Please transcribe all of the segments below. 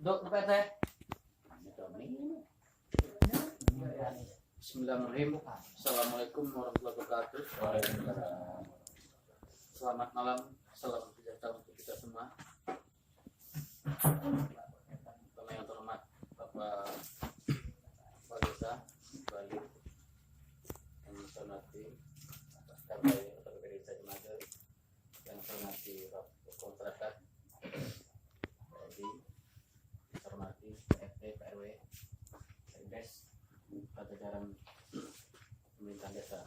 Dok, apa teh? Bismillahirrahmanirrahim. Assalamualaikum warahmatullahi wabarakatuh. Selamat malam, salam sejahtera untuk kita semua. Bapak yang terhormat Bapak Desa Bali, yang saya hormati Kapolri Desa Jemager, yang saya hormati Bapak masyarakat, saya hormati PRT, PRW, PRDES, jajaran pemerintah desa.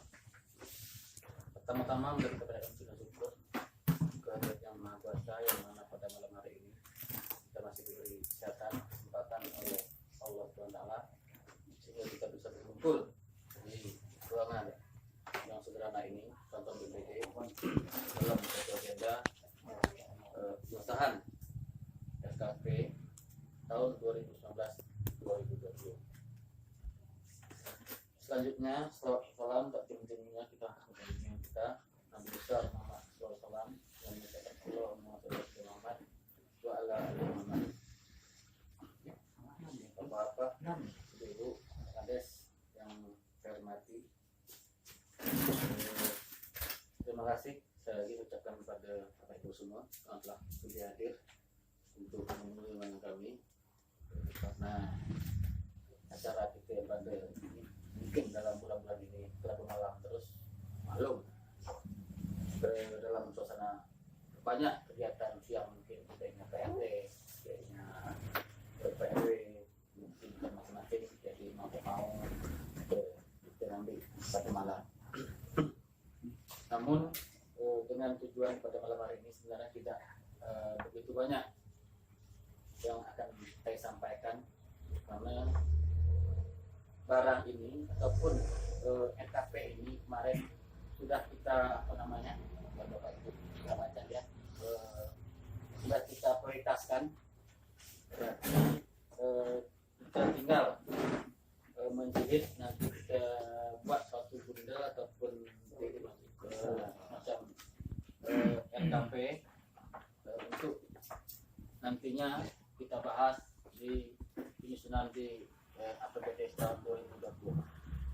Pertama-tama memberi kepada kami sudah syukur kehadirat yang Maha Kuasa yang mana pada malam hari ini kita masih diberi kesehatan, kesempatan oleh Allah SWT sehingga kita bisa berkumpul di ruangan yang sederhana ini, kantor BPD, dalam satu agenda pengesahan SKP tahun 2019-2020. Selanjutnya, salam tak tim-timnya kita Nabi besar Muhammad SAW yang mengucapkan Allah Muhammad wa ala Muhammad. Bapak-bapak, ibu, kades yang saya hormati, terima kasih saya lagi ucapkan kepada Bapak Ibu semua yang telah sudi hadir untuk menemani kami, karena acara kita pada ini mungkin dalam bulan-bulan ini telah malam terus maklum dalam suasana banyak kegiatan siang, mungkin kayaknya PRT, kayaknya PRW, mungkin masing-masing, jadi mau kita ambil pada malam. Namun dengan tujuan pada malam hari ini sebenarnya tidak begitu banyak yang akan saya sampaikan, karena barang ini ataupun NKP ini kemarin sudah kita Bapak Ibu kita baca ya, sudah kita prioritaskan. Kita tinggal menjahit, nanti kita buat suatu bundel ataupun macam NKP untuk nantinya kita bahas di penyusunan di APBD tahun 2020.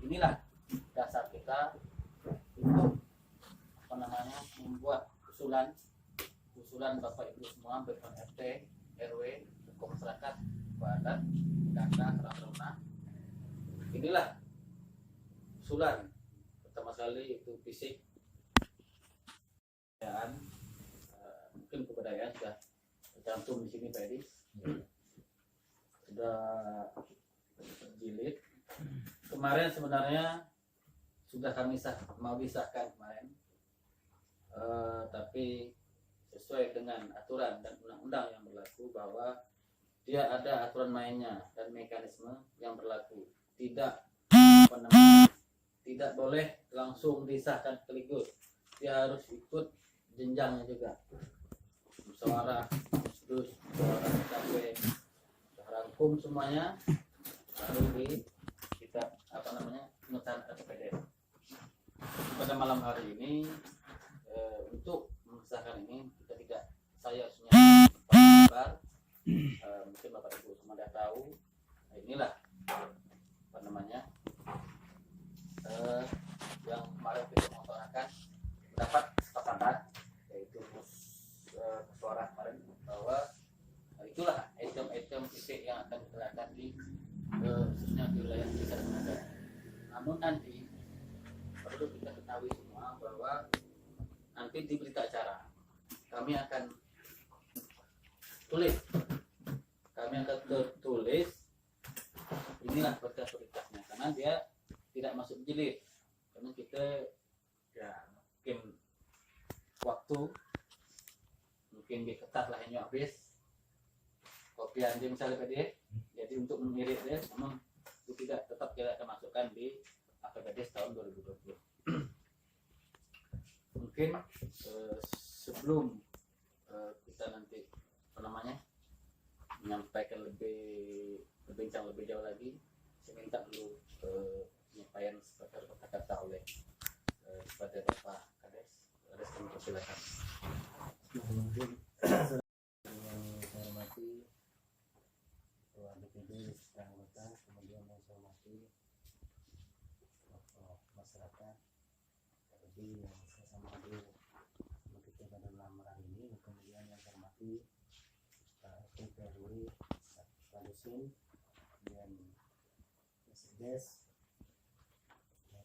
Inilah dasar kita untuk membuat usulan Bapak Ibu semua, baik RT, RW, tokoh masyarakat, adat, data, terang. Inilah usulan. Pertama sekali itu fisik, kebudayaan, mungkin kebudayaan sudah tercantum di sini Pak Edi, sudah jilid. Kemarin sebenarnya sudah kami mau disahkan kemarin, tapi sesuai dengan aturan dan undang-undang yang berlaku bahwa dia ada aturan mainnya dan mekanisme yang berlaku. Tidak boleh langsung disahkan sekaligus. Dia harus ikut jenjangnya juga. Musyawarah, musyawarah KW, rangkum semuanya, baru kita pengesahan APBD. Pada malam hari ini untuk mengesahkan ini saya kabar, mungkin Bapak Ibu semua sudah tahu. Inilah yang kemarin kita mengutarakan mendapat kesepakatan, yaitu suara kemarin bahwa itulah item-item fisik yang akan dikerjakan di khususnya di wilayah desa Jemager. Namun nanti perlu kita ketahui semua bahwa nanti di berita acara kami akan tulis inilah prioritasnya, karena dia tidak masuk jilid, karena kita ya mungkin waktu mungkin diketat lah ini habis kopian dia misalnya tadi, jadi untuk mengirit dia memang itu tetap kita akan masukkan di APBD tahun 2020. Mungkin sebelum kita nanti menyampaikan berbincang lebih jauh lagi, saya minta dulu penyampaian sebagai kata-kata oleh kepada Bapak Kades. Kami persilakan. Yang saya hormati Jadi saya sama Ade begitu pada lamaran ini, kemudian yang termati Pak RW, Pak Dusun, dan Des.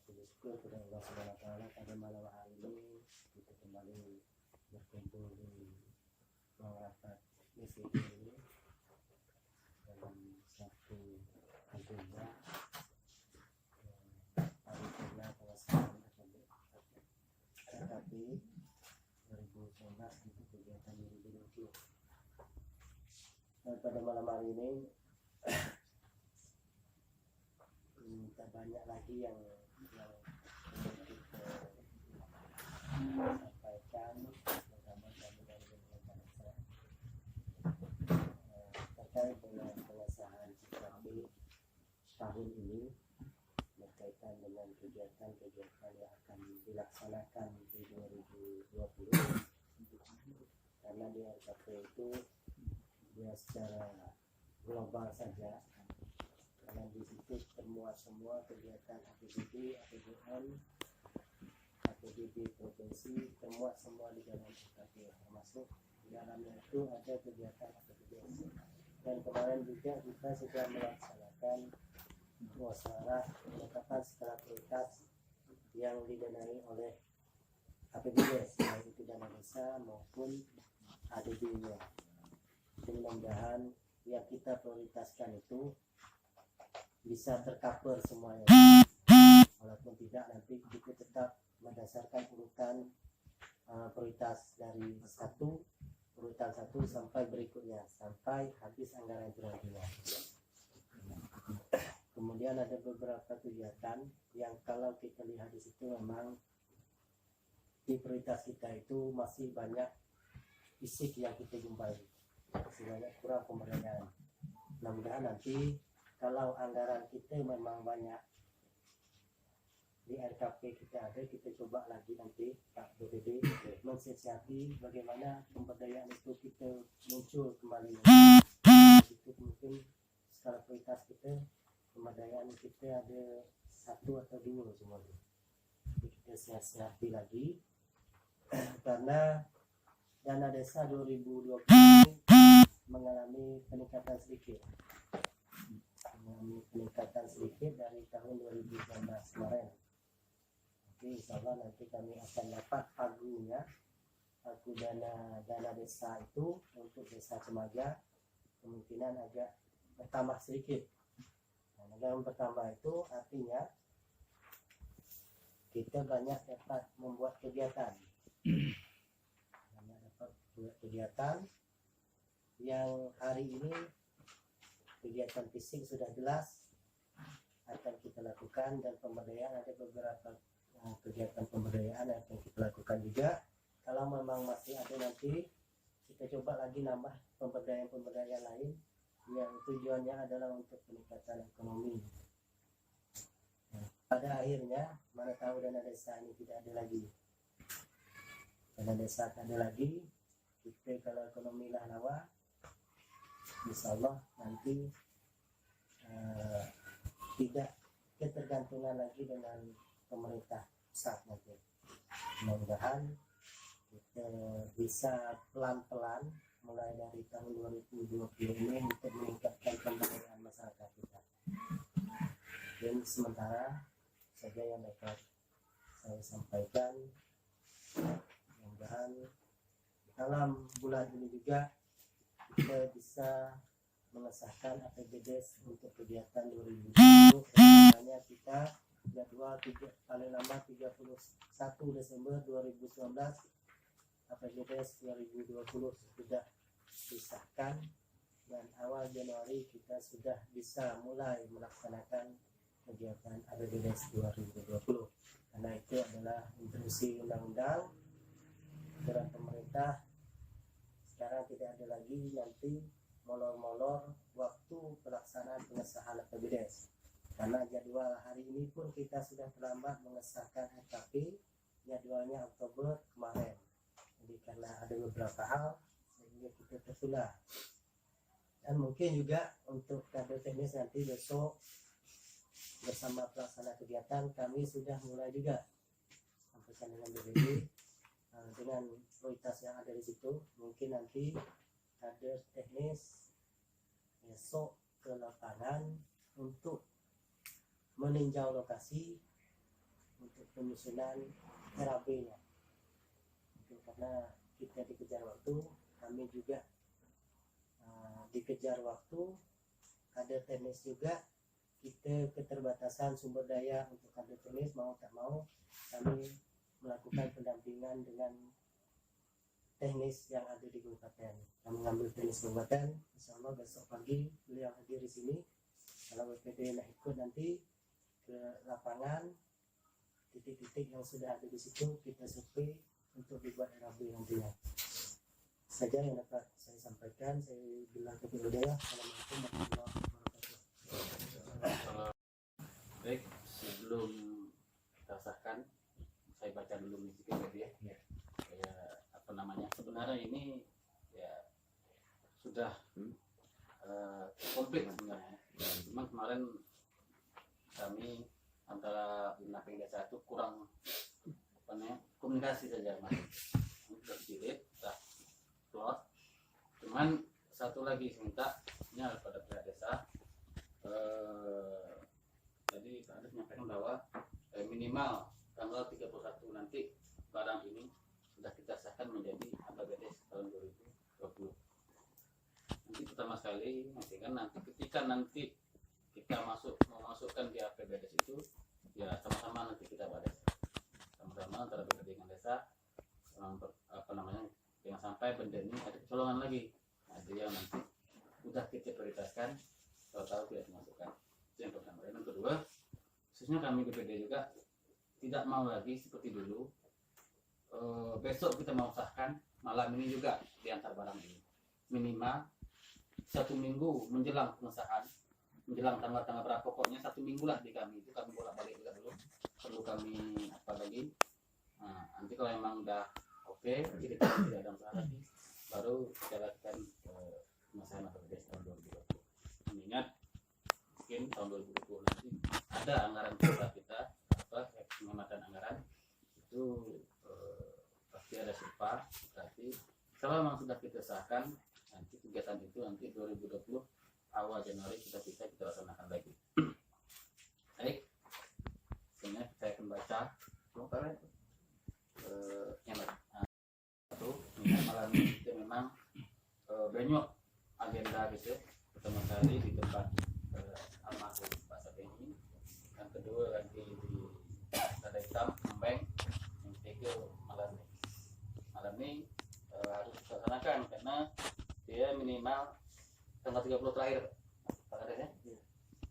Puji syukur kepada Allah Subhanahu wa taala pada malam hari ini kita kembali berkumpul di ruang rapat DPD ini dalam satu agenda paripurna pengesahan AKP 2019 untuk kegiatan 2020. Dan pada malam hari ini tak banyak lagi yang kita sampaikan, terutama dari pemerintah terkait dengan pengesahan AKP tahun ini berkaitan dengan kegiatan-kegiatan yang akan dilaksanakan di 2020. Karena di AKP itu dia secara global saja, karena di situ termuat semua kegiatan APBD, APBN, APBD provinsi, termuat semua di dalam AKP, termasuk di dalamnya itu ada kegiatan APBD. Dan kemarin juga kita sudah melaksanakan musyawarah penetapan skala prioritas yang didanai oleh APBD, baik itu dana desa maupun ADB-nya. Mudah-mudahan yang kita prioritaskan itu bisa tercover semuanya, walaupun tidak nanti kita tetap berdasarkan urutan prioritas dari urutan 1 sampai berikutnya sampai habis anggaran itu nantinya. Kemudian ada beberapa kegiatan yang kalau kita lihat di situ memang di prioritas kita itu masih banyak fisik yang kita jumpai, masih banyak kurang pemberdayaan. Mudah-mudahan nanti kalau anggaran kita memang banyak di RKP kita ada, kita coba lagi nanti Pak BPD mensiasati bagaimana pemberdayaan itu kita muncul kembali. Itu mungkin skala prioritas kita, pemberdayaan kita ada 1 atau 2 semuanya. Jadi kita siasati lagi karena dana desa 2020 mengalami peningkatan sedikit. Dari tahun 2019 kemarin. Oke, insya Allah nanti kami akan dapat pagu dana desa itu untuk desa Cemaja kemungkinan agak bertambah sedikit. Nah, dengan bertambah itu artinya kita banyak dapat membuat kegiatan. Yang hari ini kegiatan fisik sudah jelas akan kita lakukan, dan pemberdayaan ada beberapa kegiatan pemberdayaan yang akan kita lakukan juga. Kalau memang masih ada nanti kita coba lagi nambah pemberdayaan lain yang tujuannya adalah untuk peningkatan ekonomi. Nah, pada akhirnya mana tahu dana desa ini tidak ada lagi, dana desa tak ada lagi, kita kalau ekonomi lah nawa, insya Allah nanti tidak ketergantungan lagi dengan pemerintah pusat nanti. Mudah-mudahan kita bisa pelan-pelan mulai dari tahun 2020 ini untuk meningkatkan pemberdayaan masyarakat kita. Dan sementara saja yang dapat saya sampaikan. Mudah-mudahan dalam bulan ini juga kita bisa mengesahkan APBD untuk kegiatan 2020. Hanya kita jadwal paling lama 31 Desember 2019 APBD 2020 sudah disahkan, dan awal Januari kita sudah bisa mulai melaksanakan kegiatan APBD 2020. Karena itu adalah instruksi undang-undang aturan pemerintah. Sekarang tidak ada lagi nanti molor-molor waktu pelaksanaan pengesahan APBD, karena jadwal hari ini pun kita sudah terlambat mengesahkan AKP, jadwalnya Oktober kemarin. Jadi karena ada beberapa hal sehingga kita tertunda. Dan mungkin juga untuk kader teknis nanti besok bersama pelaksana kegiatan kami sudah mulai juga sampaikan dengan BPD dengan prioritas yang ada di situ. Mungkin nanti ada teknis besok ke lapangan untuk meninjau lokasi untuk penyusunan RAB-nya. Itu karena kita dikejar waktu, kami juga dikejar waktu, ada teknis juga, kita keterbatasan sumber daya untuk ada teknis, mau tak mau kami melakukan pendampingan dengan teknis yang ada di kabupaten. Kami mengambil teknis kabupaten, insya Allah besok pagi beliau hadir di sini. Kalau BPD nak ikut nanti ke lapangan, titik-titik yang sudah ada di situ kita survei untuk dibuat RAB nantinya. Saja yang dapat saya sampaikan. Saya bilang ke Budaya. Assalamualaikum warahmatullahi wabarakatuh. Baik, sebelum kita sahkan, saya baca dulu musiknya tadi ya. Kayak apa namanya? Sebenarnya ini ya sudah komplit sebenarnya. Cuma kemarin kami antara Binaking Desa itu kurang apa namanya, komunikasi saja mas. Sudah jilid, sudah plot. Cuman satu lagi minta ini pada pihak desa. Tadi Pak Anies menyampaikan bahwa minimal tanggal 31 nanti barang ini sudah kita sahkan menjadi APBDes tahun 2020. Nanti pertama sekali nanti ketika nanti kita memasukkan di APBDes itu ya sama-sama nanti kita bahas sama-sama antara BPD dengan desa apa namanya, jangan sampai benda ini ada kecolongan lagi. Ada yang nanti udah kita prioritaskan tahu tidak dimasukkan. Itu yang pertama. Dan yang kedua, khususnya kami BPD juga tidak mau lagi seperti dulu. Besok kita mau sahkan, malam ini juga diantar barang ini. Minimal 1 minggu menjelang pengesahan, menjelang tanggal-tanggal berapa, pokoknya 1 minggu lah di kami itu kami bolak-balik juga dulu. Perlu kami apa lagi? Nah, nanti kalau memang udah oke, jadi tidak ada masalah lagi, baru kita lakukan pengesahan APBDes tahun 2020. Mengingat mungkin tahun 2020 nanti ada anggaran kita penghematan anggaran itu pasti ada SIPA, tapi kalau memang sudah kita sahkan nanti kegiatan itu nanti 2020 awal Januari kita laksanakan lagi. Baik, sebenarnya saya akan baca malam ini kita memang banyak agenda gitu. Pertama kali di tempat almarhum Pak Sapeni, yang kedua lagi di Tanda Hitam Kembang, yang ketiga malam ini harus dilaksanakan karena dia minimal tanggal 30 terakhir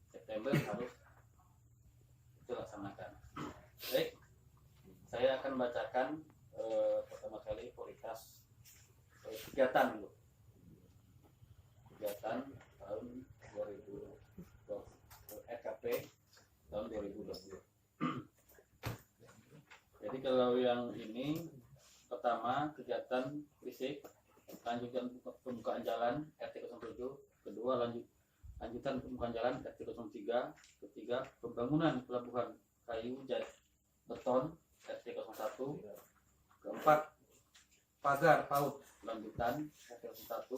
September harus dilaksanakan. Baik, saya akan bacakan pertama kali prioritas kegiatan dulu. Kegiatan tahun 2020 RKP tahun 2020. Jadi kalau yang ini pertama kegiatan fisik, lanjutan pembukaan jalan RT 07, kedua lanjutan pembukaan jalan RT 03, ketiga pembangunan pelabuhan kayu beton RT 01, keempat pagar PAUD lanjutan RT 01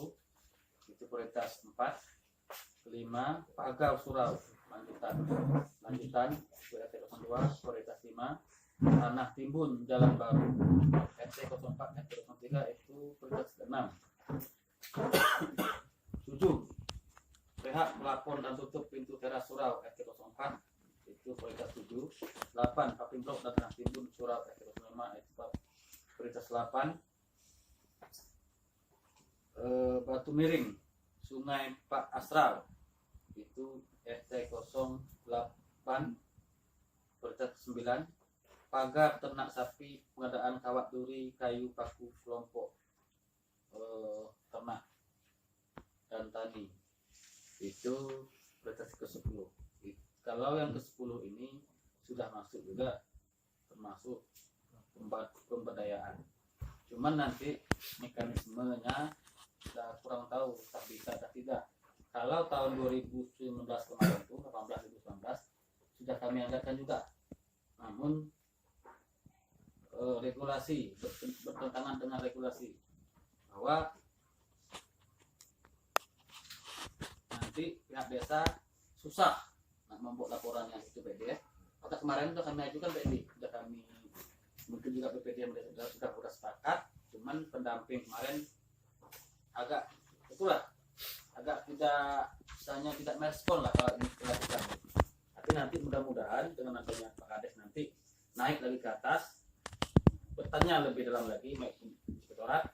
itu prioritas 4, kelima pagar surau lanjutan RT 02 prioritas 5, tanah timbun jalan baru RT 04 RT 03 itu prioritas 6, 7 pihak pelapor dan tutup pintu teras surau RT 04 itu prioritas 7, 8 paping blok dan tanah timbun surau RT 05 itu prioritas 8, batu miring Sungai Pak Astral itu RT 08 prioritas 9, pagar ternak sapi pengadaan kawat duri kayu paku kelompok ternak dan tani itu prioritas ke-10. Kalau yang ke-10 ini sudah masuk juga termasuk pemberdayaan, cuman nanti mekanismenya kita kurang tahu tak bisa atau tidak. Kalau tahun 2019 kemarin itu 18-2019 sudah kami anggarkan juga, namun regulasi, bertentangan dengan regulasi, bahwa nanti pihak desa susah membuat laporan yang itu PDF. Maka kemarin sudah kami ajukan PD, sudah kami mungkin juga BPD yang sudah sepakat, cuman pendamping kemarin agak itulah agak tidak merespon lah kalau ini dilakukan. Tapi nanti mudah-mudahan dengan adanya Pak Kades nanti naik lagi ke atas, bertanya lebih dalam lagi inspektorat,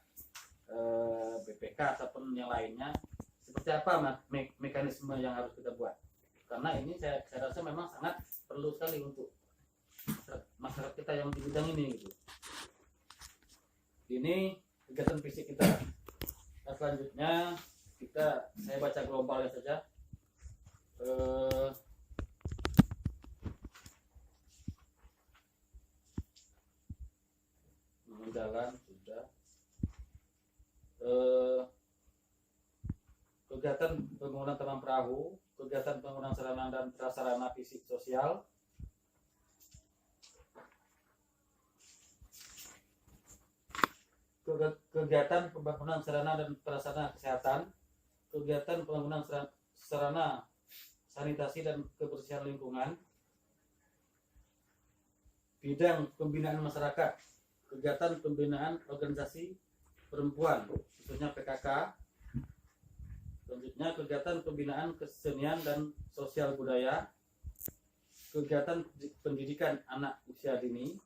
BPK ataupun yang lainnya, seperti apa mekanisme yang harus kita buat. Karena ini saya rasa memang sangat perlu sekali untuk masyarakat kita yang di bidang ini gitu. Ini kegiatan fisik kita. Nah, selanjutnya saya baca globalnya saja. Jalan sudah. Kegiatan pembangunan taman perahu, kegiatan pembangunan sarana dan prasarana fisik sosial, kegiatan pembangunan sarana dan prasarana kesehatan, kegiatan pembangunan sarana sanitasi dan kebersihan lingkungan, bidang pembinaan masyarakat, kegiatan pembinaan organisasi perempuan, khususnya PKK. Selanjutnya kegiatan pembinaan kesenian dan sosial budaya, kegiatan pendidikan anak usia dini,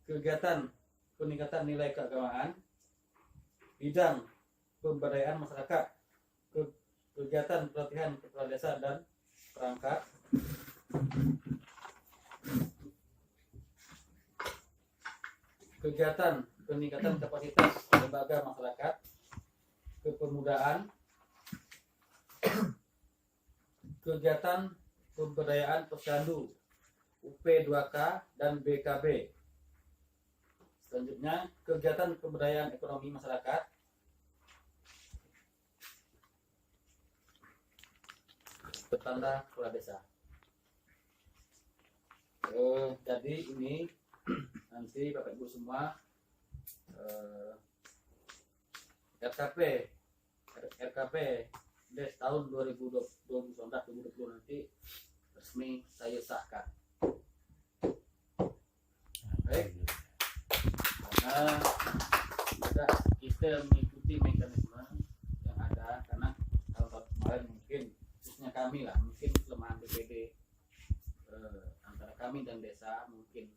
kegiatan peningkatan nilai keagamaan, bidang pemberdayaan masyarakat, kegiatan pelatihan kepala desa dan perangkat, kegiatan peningkatan kapasitas lembaga masyarakat, kepemudaan, kegiatan pemberdayaan posyandu, UP2K dan BKB. Selanjutnya kegiatan pemberdayaan ekonomi masyarakat, petanda kepala desa. Jadi ini nanti Bapak Ibu semua RKP Des tahun 2020 nanti resmi saya sahkan. Baik, karena kita mengikuti mekanisme yang ada, karena tahun kemarin mungkin khususnya kami lah, mungkin kelemahan BPD antara kami dan desa mungkin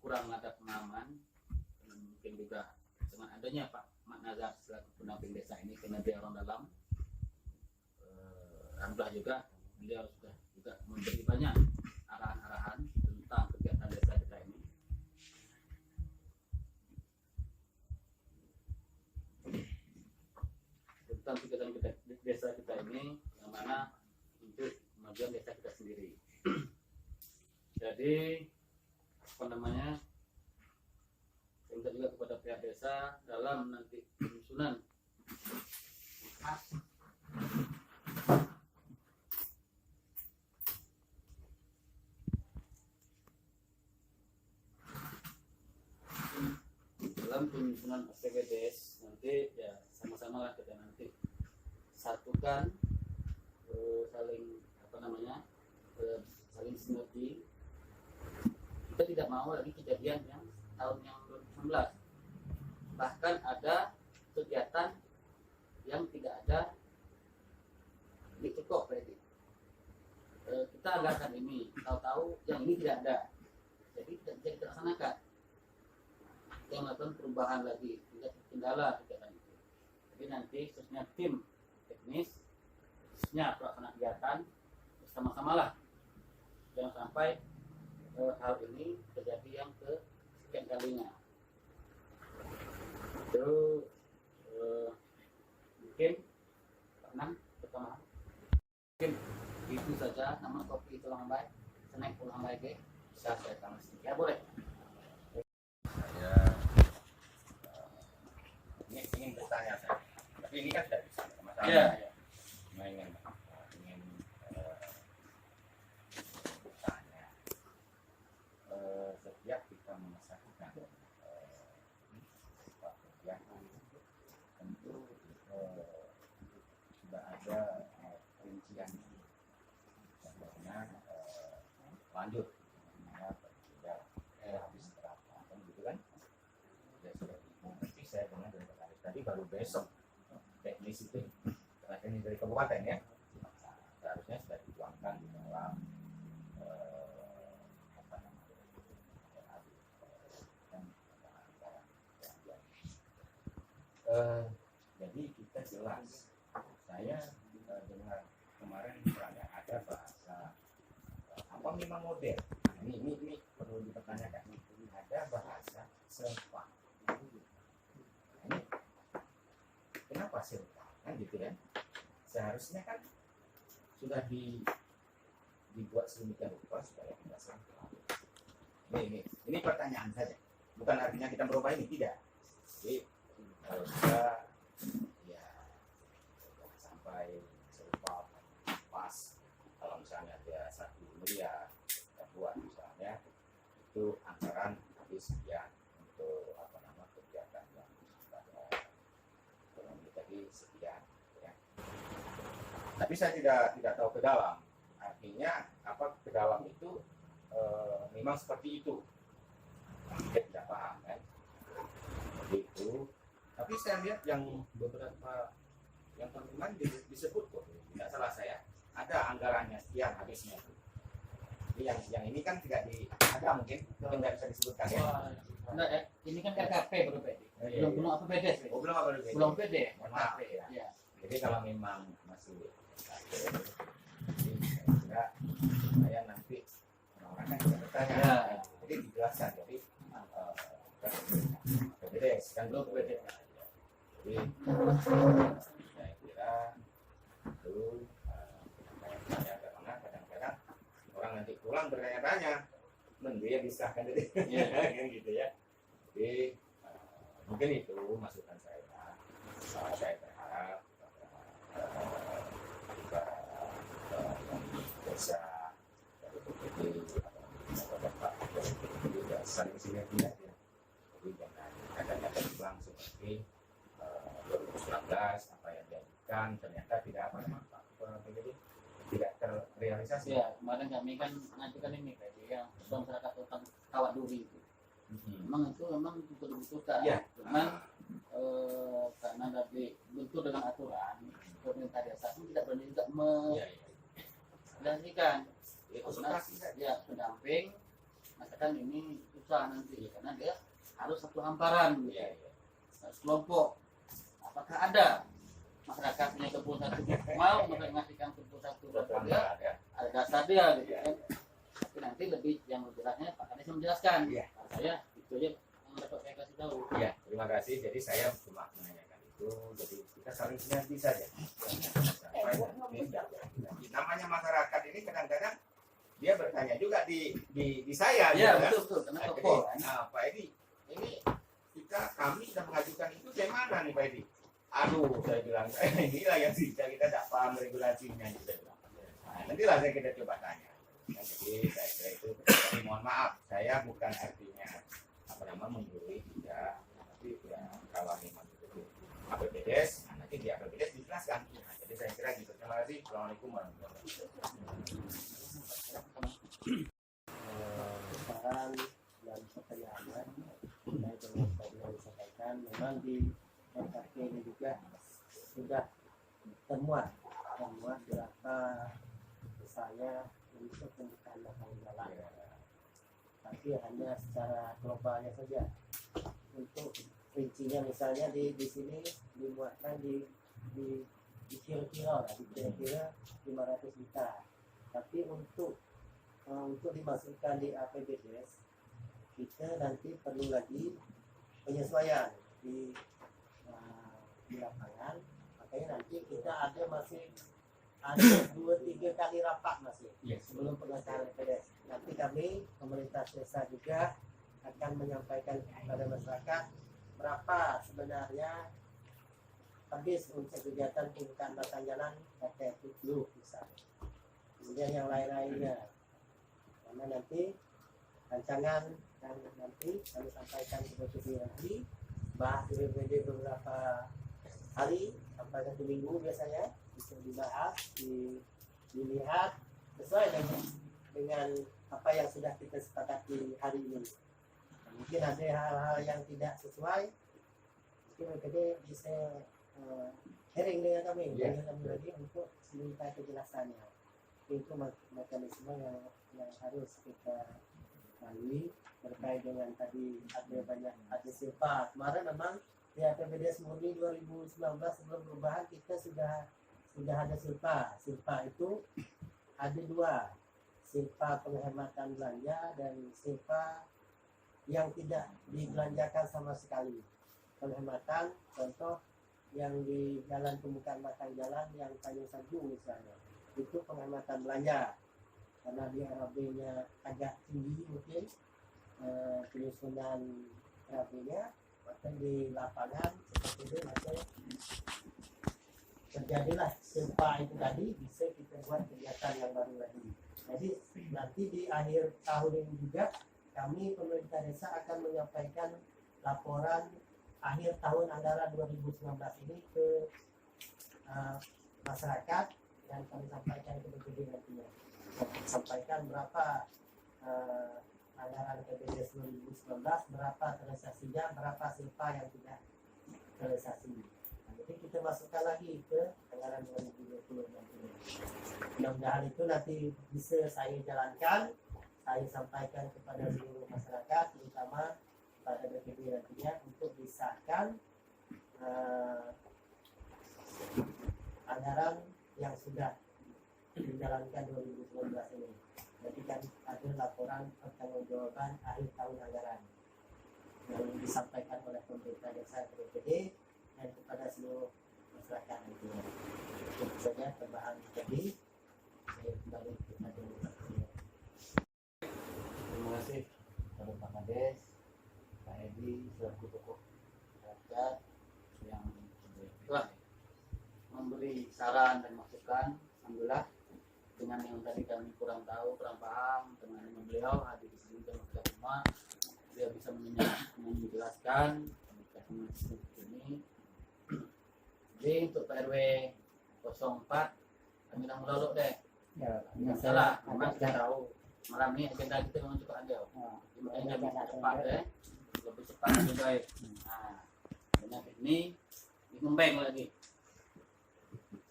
kurang ada pengaman, dan mungkin juga dengan adanya Pak Mak Nazar selaku pendamping desa ini karena dia orang dalam, alhamdulillah juga beliau sudah juga memberi banyak arahan-arahan tentang kegiatan desa kita ini. Tentang kegiatan desa kita ini yang mana untuk kemajuan desa kita sendiri. Jadi apa namanya, saya minta juga kepada pihak desa dalam nanti penyusunan APBDes nanti ya sama-sama lah kita nanti satukan, saling apa namanya, saling sinergi. Kita tidak mau lagi kejadian yang tahun yang 2019, bahkan ada kegiatan yang tidak ada di cukup berarti. Kita anggarkan ini, tahu-tahu yang ini tidak ada, jadi tidak bisa kita laksanakan. Yang melakukan perubahan lagi, tidak kendala kegiatan itu. Jadi nanti khususnya tim teknis, khususnya pelaksana kegiatan bersama-sama lah, jangan sampai hal ini terjadi yang kesekian kalinya. Itu mungkin pernah pertama mungkin itu saja. Nama kopi tulang baik, snack tulang baik bisa saya tambah sedikit ya, boleh. Saya ingin bertanya, tapi ini kan tidak bisa masalah. Ya. Ingin bertanya, setiap kita melaksanakan kegiatan tentu sudah ada rincian contohnya lanjut sudah habis berapa kan gitu kan ya sudah nanti saya dengar dari Pak Kadis tadi baru besok teknis itu terakhir ini dari kabupaten ya seharusnya sudah dituangkan di dalam apa namanya jadi kita jelas saya dengar kemarin misalnya ada bahasa apa memang model ini perlu dipertanyakan ada bahasa serupa ini kenapa serupa kan gitu kan seharusnya kan sudah dibuat sedemikian rupa supaya tidak salah ini pertanyaan saja bukan artinya kita merubah ini tidak jadi kalau bisa ya sampai serupa pas kalau misalnya ada 1 miliar kita buat misalnya itu anggaran habis sekian untuk apa nama kegiatan yang ekonomi tadi sekian ya. Tapi saya tidak tahu ke dalam artinya apa ke dalam itu memang seperti itu kita tidak paham kan itu tapi saya lihat yang beberapa yang teman-teman disebut kok tidak salah saya ada anggarannya sekian habisnya itu yang ini kan tidak ada mungkin tidak bisa disebutkan ya Enggak ya, ini kan KKP belum PD. Belum APBD. Belum APBD. Belum PD. Maaf ya. Ya. Jadi kalau memang masih saya kira nanti orang-orang kan juga bertanya. Ya. Jadi dijelaskan jadi APBD kan Belum PD. Jadi saya kira itu kadang-kadang orang nanti pulang bertanya-tanya dia disahkan jadi kan gitu ya. Jadi mungkin itu masukan saya. Saya berharap juga bisa dari PPD atau Pak juga saling sinergi aja. Jadi jangan kadang-kadang bilang seperti 2019 apa yang diajukan ternyata tidak apa Pak PPD tidak terrealisasi. Ya, kemarin kami kan ngajukan ini kayak yang masyarakat utang Kawat Duri itu. Memang itu memang dibutuhkan. Ya. Cuman karena dari bentuk dengan aturan pemerintah desa itu tidak berani juga menjelaskan. Ya, pendamping masakan ini susah nanti karena dia harus satu hamparan, harus kelompok. Apakah ada masyarakat punya kebun satu mau mengasihkan kebun satu dia ada dasar dia gitu kan. Tapi nanti lebih yang jelasnya Pak Kadis menjelaskan. Saya itu aja yang dapat saya kasih tahu. Ya, terima kasih. Jadi saya cuma menanyakan itu. Jadi kita saling sinergi saja. Namanya masyarakat ini kadang-kadang dia bertanya juga di saya. Iya, gitu, betul. Karena kan? toko. Nah, Pak Edi, ini kami sudah mengajukan itu dari mana nih Pak Edi? Aduh, saya bilang, inilah yang kita tidak paham regulasinya. Gitu. Nah, nantilah kita coba tanya. Nah, jadi saya kira itu, mohon maaf, saya bukan artinya menggurui tidak, tapi ya kalau memang itu APBDes, nanti di APBDes dijelaskan. Nah, jadi saya kira gitu. Terima kasih. Assalamualaikum warahmatullahi wabarakatuh. Saran dan pertanyaannya terkait dengan tadi yang disampaikan, memang di RKP ini juga sudah termuat berapa misalnya untuk pembukaan lapangan jalan, tapi hanya secara globalnya saja. Untuk rincinya misalnya di sini dimuatkan di kira-kira 500 juta, tapi untuk dimasukkan di APBDes kita nanti perlu lagi penyesuaian di lapangan. Makanya nanti kita masih ada 2-3 kali rapat masih sebelum pengesahan APBDes. Nanti kami pemerintah desa juga akan menyampaikan kepada masyarakat berapa sebenarnya habis untuk kegiatan pembukaan lapangan jalan KTP dulu misalnya. Kemudian yang lain-lainnya, karena nanti rancangan yang nanti kami sampaikan ke BPD nanti, bahas di BPD beberapa hari sampai 1 minggu biasanya bisa dibahas, dilihat sesuai dengan apa yang sudah kita sepakati hari ini. Mungkin ada hal-hal yang tidak sesuai, mungkin BPD bisa sharing dengan kami, dengan kami lagi untuk minta kejelasannya. Itu mekanisme yang harus kita lalui terkait dengan tadi ada silpa. Kemarin memang di APBDes murni 2019 sebelum perubahan kita sudah ada silpa. Silpa itu ada 2, silpa penghematan belanja dan silpa yang tidak dibelanjakan sama sekali. Penghematan contoh yang di jalan pembukaan batang jalan yang Tanjung Sanju misalnya, itu penghematan belanja karena di RAB-nya agak tinggi mungkin penyusunan RAB-nya, maka di lapangan seperti itu maka terjadilah silpa itu tadi, bisa kita buat kegiatan yang baru lagi. Jadi nanti di akhir tahun ini juga kami pemerintah desa akan menyampaikan laporan akhir tahun anggaran 2019 ini ke masyarakat, dan kami sampaikan ke BPD nantinya. Sampaikan berapa anggaran PBDes 2019, berapa realisasinya, berapa silpa yang tidak realisasi. Jadi kita masukkan lagi ke anggaran 2020 nantinya. Mudah-mudahan itu nanti bisa saya jalankan, saya sampaikan kepada seluruh masyarakat, terutama pada BPD nantinya untuk disahkan anggaran yang sudah dijalankan 2019 ini. Jadi kan ada laporan pertanggungjawaban akhir tahun anggaran yang disampaikan oleh pemerintah desa ke BPD dan kepada seluruh masyarakat nantinya. Itu saja tambahan tadi. Saya kembali kepada BPD. Terima kasih kepada Pak Kades, Pak Edi selaku tokoh rakyat yang telah memberi saran dan masukan. Alhamdulillah, dengan yang tadi kami kurang tahu, kurang paham, dengan beliau hadir di sini dan kita semua, dia bisa menjelaskan ini. Jadi untuk PRW 04 kami dah melolok deh. Ya, Salah, memang kita tahu malam ini agenda kita memang cukup ada. Makanya bisa cepat deh, lebih cepat lebih baik. Nah, dengan ini dikembang lagi.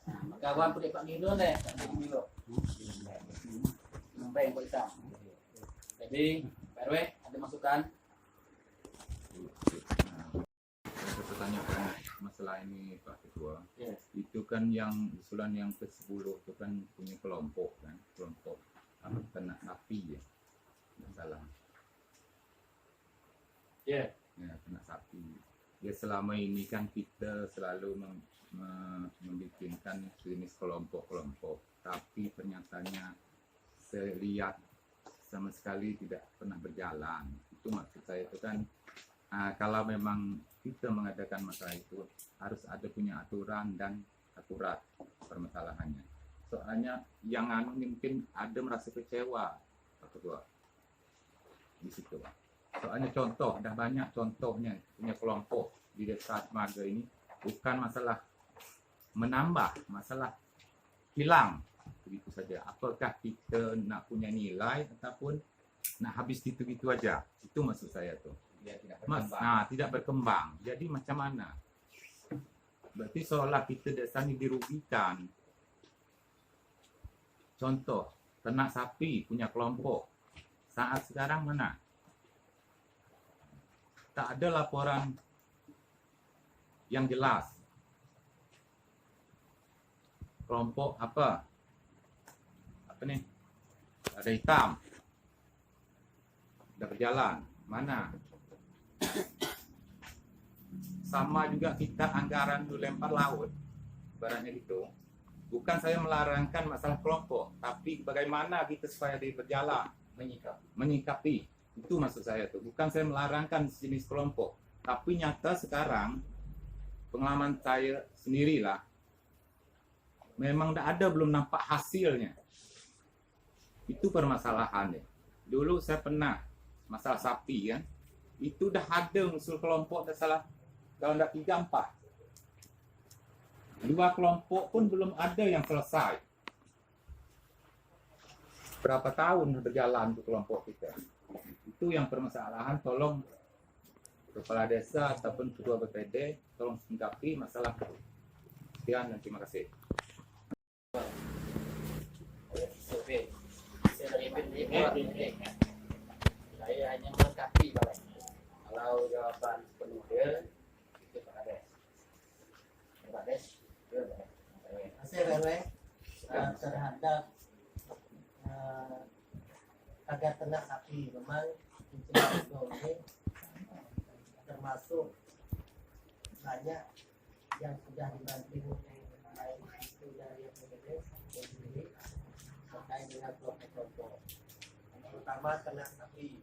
Nah, maka awak boleh Pak Gido deh, Pak Gido. Kembang Pak Isam. Jadi, PRW ada masukan? Saya pertanyakan masalah ini Pak Ketua. Yes. Itu kan yang usulan yang ke-10 itu kan punya kelompok kan, kelompok ternak sapi ya. Tidak salah. Ya. Ya, ternak sapi. Ya selama ini kan kita selalu membikinkan jenis kelompok-kelompok, tapi ternyatanya saya lihat sama sekali tidak pernah berjalan. Itu maksud saya itu kan kalau memang kita mengadakan masalah itu harus ada punya aturan dan akurat permasalahannya. Soalnya yang mungkin ada merasa kecewa Pak Ketua di situ. Soalnya contoh, dah banyak contohnya punya kelompok di desa Temaga ini bukan masalah menambah, masalah hilang begitu saja. Apakah kita nak punya nilai ataupun nak habis gitu-gitu aja? Itu maksud saya tuh. Dia tidak berkembang. Tidak berkembang. Jadi macam mana? Berarti seolah kita desa ini dirugikan. Contoh, ternak sapi punya kelompok. Saat sekarang mana? Tak ada laporan yang jelas. Kelompok apa? Apa nih? Ada hitam. Sudah berjalan. Mana? Sama juga kita anggaran itu lempar laut. Ibaratnya gitu. Bukan saya melarangkan masalah kelompok, tapi bagaimana kita supaya dia berjalan, menyikapi. Itu maksud saya tuh. Bukan saya melarangkan jenis kelompok, tapi nyata sekarang pengalaman saya sendirilah, memang tidak ada, belum nampak hasilnya. Itu permasalahannya. Dulu saya pernah masalah sapi kan, itu dah ada usul kelompok tak salah tahun 34. 2 kelompok pun belum ada yang selesai. Berapa tahun berjalan untuk kelompok kita. Itu yang permasalahan, tolong kepala desa ataupun ketua BPD tolong singkapi masalah itu. Sekian dan terima kasih. Saya hanya melengkapi kalau jawaban penuh dia itu Pak Kades. Pak Kades, Hasil RW terhadap harga ternak sapi memang ini termasuk banyak yang sudah dibantu baik itu dari PBD sendiri terkait dengan kelompok-kelompok, terutama ternak sapi.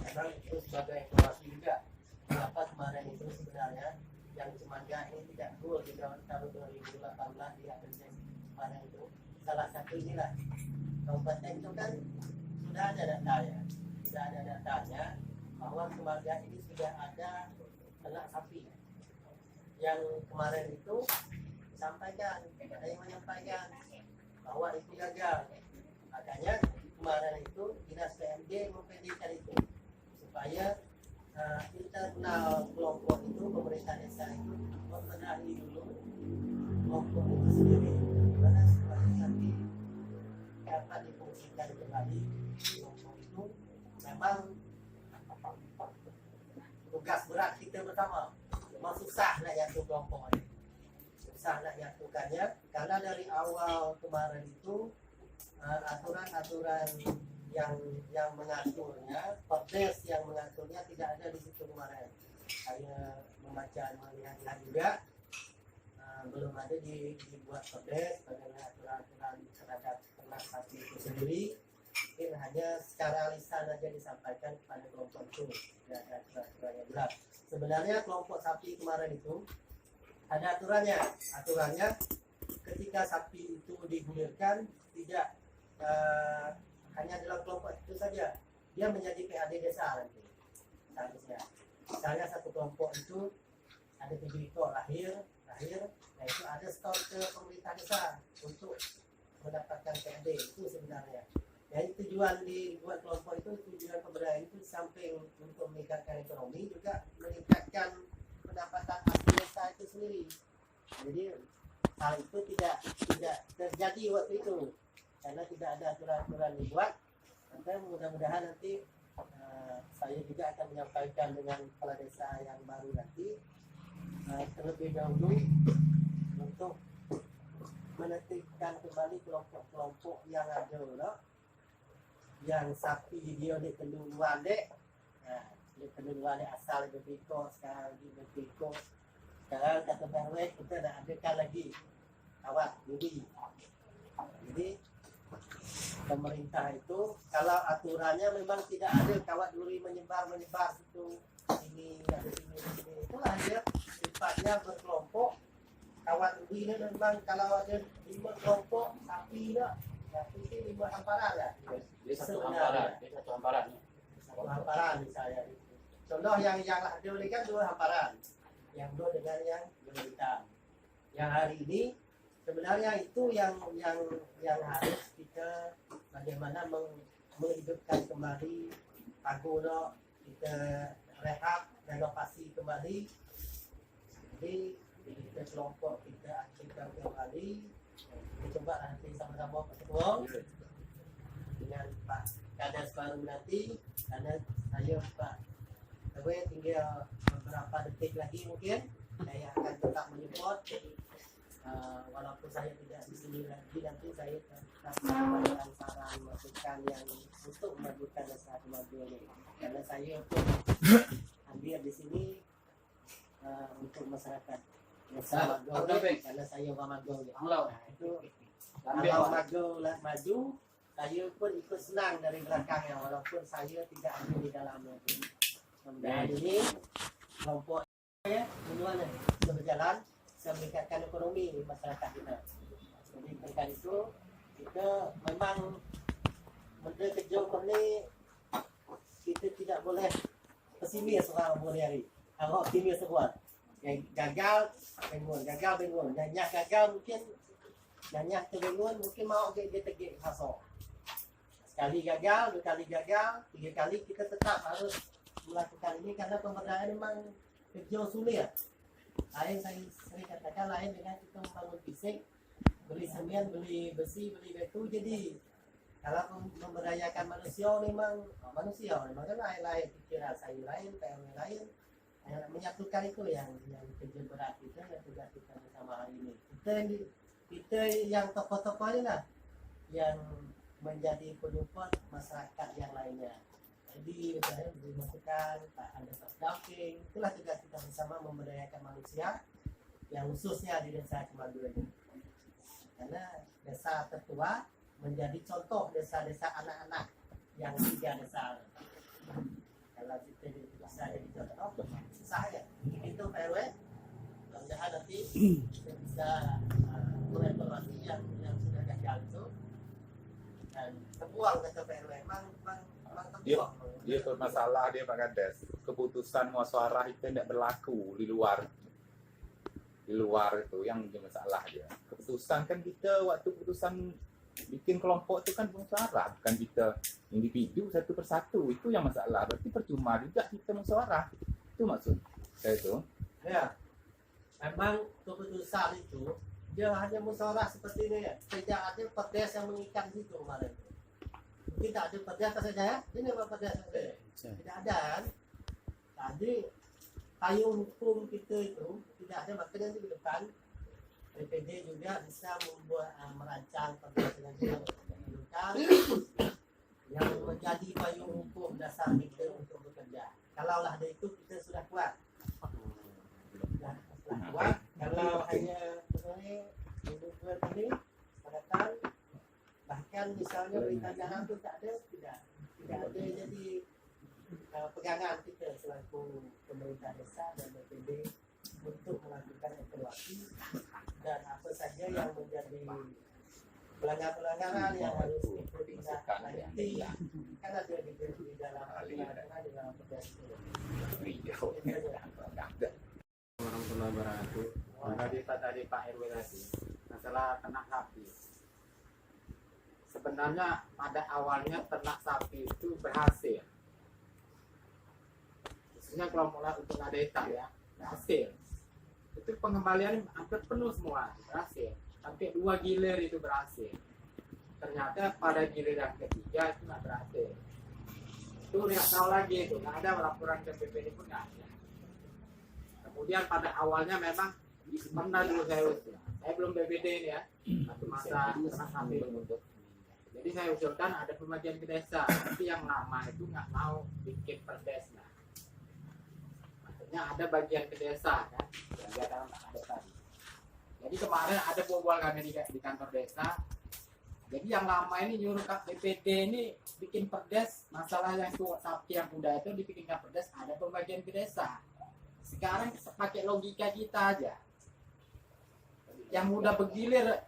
Memang itu sebagai informasi juga kenapa kemarin itu sebenarnya yang Cemangga ini tidak full di tahun 2018 di Aceh kemarin itu salah satu inilah kabupaten itu kan sudah ada datanya, bahwa Cemangga ini sudah ada ternak sapi yang kemarin itu disampaikan, ada yang menyampaikan bahwa itu gagal. Makanya kemarin itu dinas PMD memprediksi itu supaya internal kelompok itu, pemerintah desa itu membenahi dulu kelompok itu sendiri, karena supaya nanti dapat difungsikan kembali kelompok itu. Memang tugas berat kita bersama. Memang susah nak jatuh kelompok ini, susah nak jatuhkannya, karena dari awal kemarin itu aturan-aturan yang mengaturnya, perdes yang mengaturnya tidak ada di situ kemarin. Saya membaca melihat juga belum ada dibuat perdes bagaimana aturan-aturan terhadap ternak sapi itu sendiri. Mungkin hanya secara lisan saja disampaikan kepada kelompok itu, tidak ada aturan yang jelas. Sebenarnya kelompok sapi kemarin itu ada aturannya. Aturannya ketika sapi itu digulirkan tidak hanya dalam kelompok itu saja, dia menjadi PAD desa nanti seharusnya. Misalnya satu kelompok itu ada 7 ekor lahir, nah itu ada setor ke pemerintah desa untuk mendapatkan PAD. Itu sebenarnya. Jadi tujuan dibuat kelompok itu, tujuan pemberdayaan itu samping untuk meningkatkan ekonomi, juga meningkatkan pendapatan asli desa itu sendiri. Jadi hal itu tidak terjadi waktu itu karena tidak ada aturan-aturan dibuat. Maka mudah-mudahan nanti saya juga akan menyampaikan dengan kepala desa yang baru nanti terlebih dahulu untuk menetapkan kembali kelompok-kelompok yang ada loh, yang sapi dia di Tendung Wale, di Tendung Wale asal di Biko, sekarang di Biko, sekarang kata Barwe kita dah adakan lagi kawat duri. Jadi pemerintah itu kalau aturannya memang tidak ada kawat duri menyebar itu ini ada sini itulah dia sifatnya berkelompok. Kawat duri ini memang kalau ada 5 kelompok sapi dah, itu 5 hamparan lah. Dia satu hamparan. Satu hamparan misalnya. Contoh yang ada ini kan 2 hamparan, yang blue dengan yang hitam. Yang hari ini sebenarnya itu yang harus kita bagaimana menghidupkan kembali pagoda, kita rehab, renovasi kembali. Jadi kita kelompok kita aktifkan kembali. Kita coba nanti sama-sama Pak Ketua dengan Pak Kades baru nanti, karena saya Pak Ketua tinggal beberapa detik lagi mungkin saya akan tetap menyupport. Walaupun saya tidak di sini lagi, nanti saya tetap memberikan saran masukan yang untuk memajukan desa kemajuan ini. Karena saya pun hadir di sini untuk masyarakat desa Mago, karena saya Mago. Itu kalau Mago maju, saya pun ikut senang dari belakangnya, walaupun saya tidak ada di dalamnya. Dan ini kelompok semuanya berjalan meningkatkan ekonomi masyarakat kita. Jadi terkait itu kita memang benda kejauh ni kita tidak boleh pesimis orang hari. Harus optimis semua. Yang gagal bangun. Nyanyi gagal mungkin nyanyi terbangun mungkin mau dia tegak hasok. Sekali gagal, 2 kali gagal, 3 kali kita tetap harus melakukan ini karena pemberdayaan memang kerja sulit. Lain saya sering katakan lain dengan kita membangun fisik, beli semen, beli besi, beli batu. Jadi kalau memberdayakan manusia memang kan lain pikiran saya lain, PMW lain. Yang menyatukan itu yang kerja berat kita yang tugas kita bersama hari ini. Kita yang tokoh-tokoh ini lah yang menjadi penyupport masyarakat yang lainnya. Jadi misalnya dimasukkan ada stalking, itulah tugas kita bersama memberdayakan manusia yang khususnya di desa Kemaduran ini. Karena desa tertua menjadi contoh desa-desa anak-anak yang 3 desa. Kalau kita bisa jadi contoh, saya itu PRW, mudah-mudahan nanti kita bisa mengevaluasi yang sudah gagal itu dan terbuang ke PRW. Memang terbuang. Dia bermasalah dia Pak Kades. Keputusan musyawarah itu tidak berlaku di luar itu yang jadi masalah dia. Keputusan kan kita waktu keputusan bikin kelompok itu kan musyawarah, bukan kita individu satu persatu. Itu yang masalah. Berarti percuma juga kita musyawarah. Itu maksud saya itu. Ya, memang keputusan itu dia hanya musyawarah seperti ini ya. Tidak ada perdes yang mengikat situ kemarin. Mungkin tak ada perdes saja ya. Ini apa perdes saja? Tidak ada kan? Tadi payung hukum kita itu tidak ada, makanya di depan PPD juga bisa membuat merancang perdes dengan yang menjadi payung hukum dasar kita untuk bekerja. Kalaulah ada itu kita sudah kuat. Kuat kalau hanya menurut ini katakan bahkan misalnya berita jalan itu tidak ada jadi pegangan kita selaku pemerintah desa dan BPD untuk melakukan evaluasi dan apa saja yang menjadi pelanggaran yang harus kita tindak lanjuti kan ada di dalam perdes itu. Warahmatullahi wabarakatuh. Tadi Pak RW tadi masalah ternak sapi. Sebenarnya pada awalnya ternak sapi itu berhasil. Khususnya kelompok untuk ngadeta ya berhasil. Itu pengembalian hampir penuh semua berhasil. Sampai 2 gilir itu berhasil. Ternyata pada gilir yang ketiga itu nggak berhasil. Itu nggak tahu lagi itu nggak ada laporan ke BPD pun nggak ada. Kemudian pada awalnya memang pernah dulu saya belum BPD ini ya, satu masa ternak sapi untuk. Jadi saya usulkan ada pembagian ke desa, tapi yang lama itu nggak mau bikin perdesnya. Maksudnya ada bagian ke desa kan, yang dia dalam ada tadi. Jadi kemarin ada bobol kami di kantor desa. Jadi yang lama ini nyuruh BPD ini bikin perdes, masalah yang sapi yang udah itu dibikinkan perdes, ada pembagian ke desa. Sekarang pakai logika kita aja. Yang mudah bergilir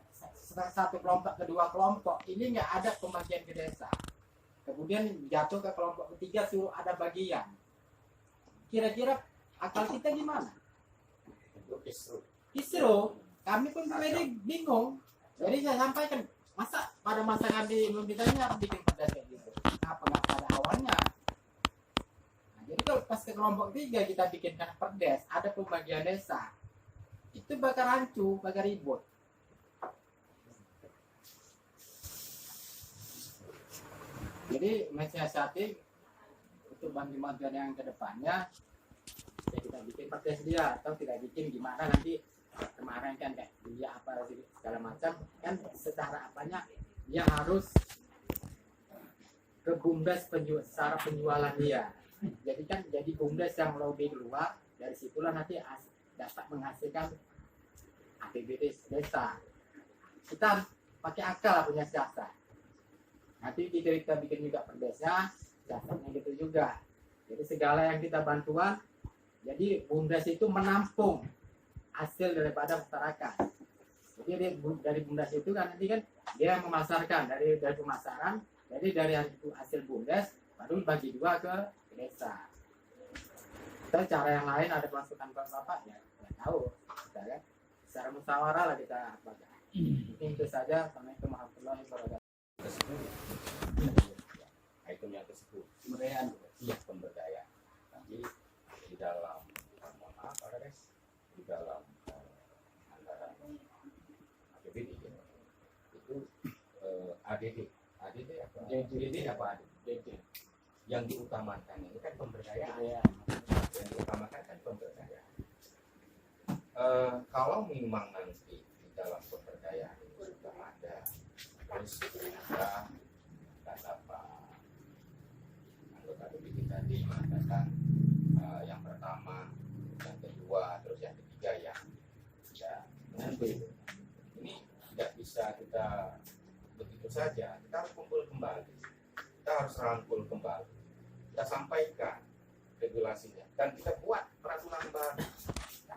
satu kelompok, kedua kelompok, ini nggak ada pembagian ke desa. Kemudian jatuh ke kelompok ketiga suruh ada bagian. Kira-kira akal kita gimana? Kisru, kami pun mulai bingung. Jadi saya sampaikan, pada masa kami belum ditanya harus bikin perdes kayak gitu. Kenapa nggak pada awalnya? Jadi kalau pas ke kelompok 3 kita bikinkan perdes, ada pembagian desa, itu bakal rancu, bakal ribut. Jadi mensiasati untuk bantuan yang kedepannya, ya kita bikin perdes dia atau tidak bikin gimana nanti kemarin kan kayak dia apa segala macam kan secara apanya dia harus ke bumdes secara penjualan dia. Jadi kan jadi bumdes yang lobby keluar, dari situlah nanti dapat menghasilkan APBD desa. Kita pakai akal lah punya siasat. Nanti kita bikin juga perdesnya, siasatnya gitu juga. Jadi segala yang kita bantuan, jadi bumdes itu menampung hasil daripada masyarakat. Jadi dari bumdes itu kan nanti kan dia memasarkan dari pemasaran, jadi dari hasil bumdes baru bagi dua ke desa. Kita cara yang lain ada masukan ke bapak ya nggak tahu kita kan secara musyawarah lah kita baca. Mungkin itu saja. Assalamualaikum warahmatullahi wabarakatuh. Item yang tersebut Kebudayaan. iya pemberdayaan. Nanti di dalam mohon maaf Pak Kades, di dalam anggaran APBD itu ADD apa? DD apa ADD? Yang diutamakan ini kan pemberdayaan. Kebudayaan. Yang diutamakan kan pemberdayaan. Kalau memang nanti di dalam pemberdayaan itu sudah ada, terus sudah kata Pak anggota DPD tadi mengatakan yang pertama, yang kedua, terus yang ketiga ya nanti ini tidak bisa kita begitu saja. Kita harus kumpul kembali, kita harus rangkul kembali, kita sampaikan regulasinya dan kita buat peraturan baru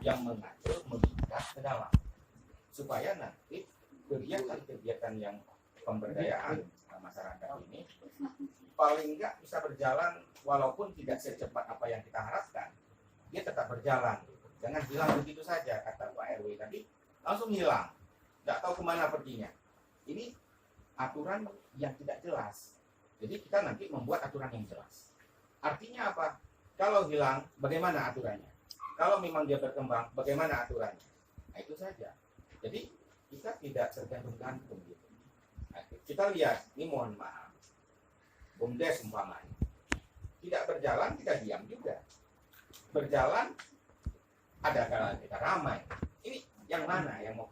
yang mengatur mengikat ke dalam supaya nanti kegiatan-kegiatan yang pemberdayaan masyarakat ini paling enggak bisa berjalan walaupun tidak secepat apa yang kita harapkan, dia tetap berjalan. Jangan hilang begitu saja, kata Pak RW tadi, langsung hilang, nggak tahu kemana perginya. Ini aturan yang tidak jelas. Jadi kita nanti membuat aturan yang jelas. Artinya apa? Kalau hilang, bagaimana aturannya? Kalau memang dia berkembang, bagaimana aturannya? Nah itu saja. Jadi kita tidak tergantung-gantung gitu. Nah, kita lihat, ini mohon maaf, BUMDes umpamanya tidak berjalan, kita diam juga. Berjalan, ada kalanya kita ramai. Ini yang mana yang mau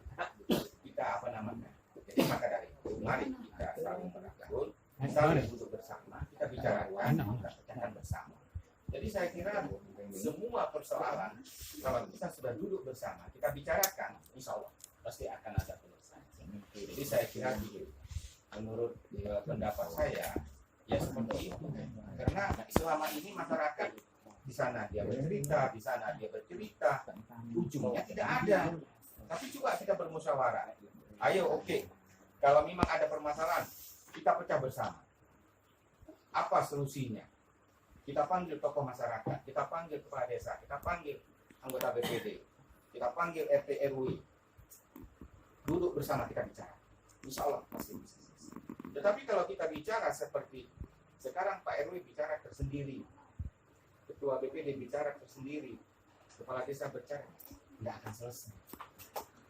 kita apa namanya? Jadi maka dari itu, mari kita saling bergabung, saling duduk bersama, kita bicarakan, kita pecahkan bersama. Jadi saya kira semua persoalan kalau kita sudah duduk bersama, kita bicarakan, insya Allah pasti akan ada penyelesaian. Jadi saya kira menurut pendapat saya ya seperti itu. Karena selama ini masyarakat di sana dia bercerita, di sana dia bercerita, ujungnya tidak ada. Tapi coba kita bermusyawarah. Ayo oke, kalau memang ada permasalahan, kita pecah bersama. Apa solusinya? Kita panggil tokoh masyarakat, kita panggil kepala desa, kita panggil anggota BPD, kita panggil RT RW. Duduk bersama kita bicara. Insya Allah pasti bisa. Tetapi kalau kita bicara seperti sekarang Pak RW bicara tersendiri, Ketua BPD bicara tersendiri, Kepala Desa bicara, tidak akan selesai.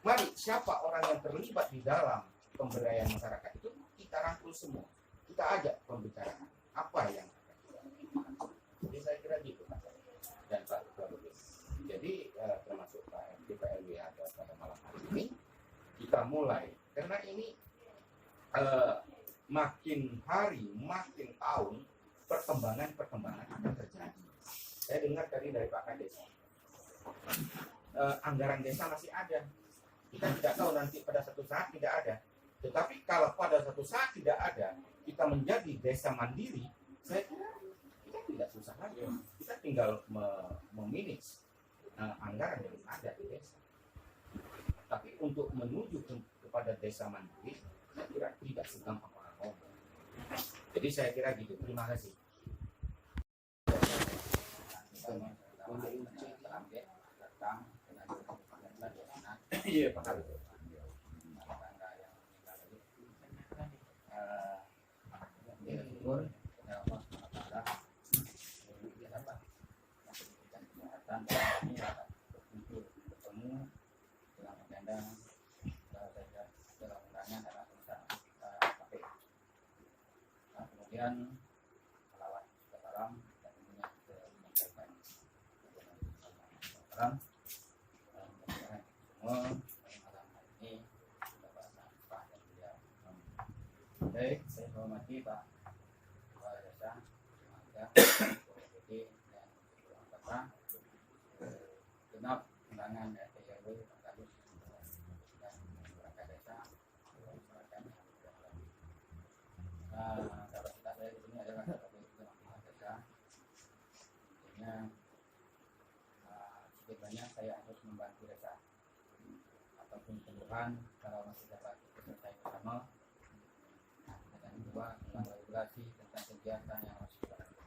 Mari siapa orang yang terlibat di dalam pemberdayaan masyarakat itu kita rangkul semua, kita ajak pembicaraan apa yang akan kita lakukan. Jadi saya kira gitu Pak dan Pak Ketua BPD. Jadi termasuk Pak RT, Pak RW ada pada malam hari ini kita mulai karena ini makin hari, makin tahun perkembangan akan terjadi. Saya dengar tadi dari Pak Kades, anggaran desa masih ada. Kita tidak tahu nanti pada satu saat tidak ada. Tetapi kalau pada satu saat tidak ada, kita menjadi desa mandiri, saya kira kita tidak susah lagi. Kita tinggal memanage anggaran yang ada di desa. Tapi untuk menuju kepada desa mandiri, saya kira tidak segampang orang ngomong. Jadi saya kira gitu. Terima kasih. Iya Pak Habib. Kemudian melawat sekarang dan tentunya ke menyampaikan sekarang semua malam hari ini dapat manfaat dan beliau. Baik, saya hormati Pak Kepala Desa, Warga, BPD dan anggota genap undangan RT RW Pak Kadus dan perangkat desa masyarakat yang sudah hadir. Kapasitas saya di sini adalah sebagai ketua desa. Artinya sedikit banyak saya harus membantu desa ataupun kelurahan kalau masih dapat selesai bersama. Dan kedua tentang regulasi tentang kegiatan yang harus dilakukan.